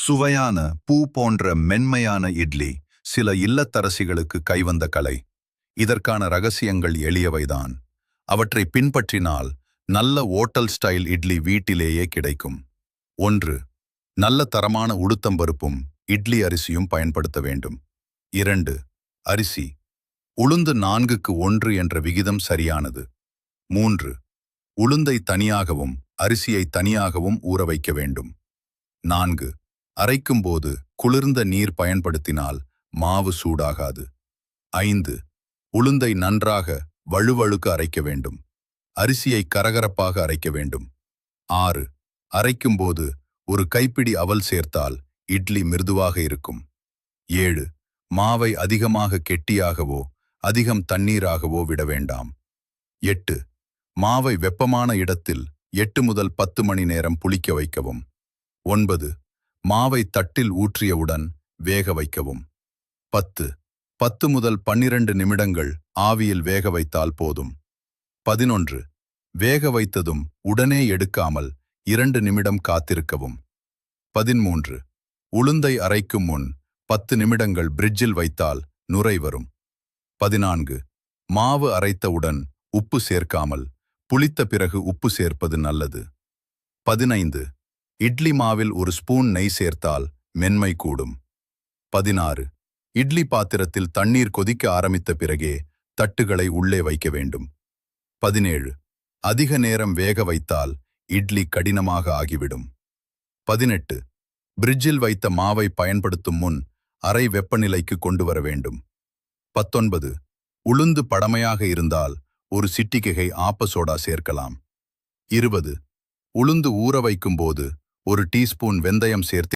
சுவையான பூ போன்ற மென்மையான இட்லி சில இல்லத்தரசிகளுக்கு கைவந்த கலை. இதற்கான ரகசியங்கள் எளியவைதான். அவற்றை பின்பற்றினால் நல்ல ஓட்டல் ஸ்டைல் இட்லி வீட்டிலேயே கிடைக்கும். 1. நல்ல தரமான உளுத்தம்பருப்பும் இட்லி அரிசியும் பயன்படுத்த வேண்டும். 2. அரிசி உளுந்து 4:1 என்ற விகிதம் சரியானது. 3. உளுந்தை தனியாகவும் அரிசியை தனியாகவும் ஊற வைக்க வேண்டும். 4. அரைக்கும்போது குளிர்ந்த நீர் பயன்படுத்தினால் மாவு சூடாகாது. 5. உளுந்தை நன்றாக வழுவழுக்க அரைக்க வேண்டும். அரிசியை கரகரப்பாக அரைக்க வேண்டும். 6. அரைக்கும்போது ஒரு கைப்பிடி அவல் சேர்த்தால் இட்லி மிருதுவாக இருக்கும். 7. மாவை அதிகமாக கெட்டியாகவோ அதிகம் தண்ணீராகவோ விட வேண்டாம். 8. மாவை வெப்பமான இடத்தில் 8 முதல் 10 மணி நேரம் புளிக்க வைக்கவும். 9. மாவை தட்டில் ஊற்றியவுடன் வேக வைக்கவும். 10 முதல் 12 நிமிடங்கள் ஆவியில் வேக வைத்தால் போதும். 11. வேக வைத்ததும் உடனே எடுக்காமல் 2 நிமிடம் காத்திருக்கவும். 13. உளுந்தை அரைக்கும் முன் 10 நிமிடங்கள் பிரிட்ஜில் வைத்தால் நுரை வரும். 14. மாவு அரைத்தவுடன் உப்பு சேர்க்காமல் புளித்த பிறகு உப்பு சேர்ப்பது நல்லது. 15. இட்லி மாவில் ஒரு ஸ்பூன் நெய் சேர்த்தால் மென்மை கூடும். 16. இட்லி பாத்திரத்தில் தண்ணீர் கொதிக்க ஆரம்பித்த பிறகே தட்டுகளை உள்ளே வைக்க வேண்டும். 17. அதிக நேரம் வேக வைத்தால் இட்லி கடினமாக ஆகிவிடும். 18. பிரிட்ஜில் வைத்த மாவை பயன்படுத்தும் முன் அறை வெப்பநிலைக்கு கொண்டு வர வேண்டும். 19. உளுந்து படமையாக இருந்தால் ஒரு சிட்டிகை ஆப்ப சோடா சேர்க்கலாம். 20. உளுந்து ஊற வைக்கும்போது ஒரு டீஸ்பூன் வெந்தயம் சேர்த்து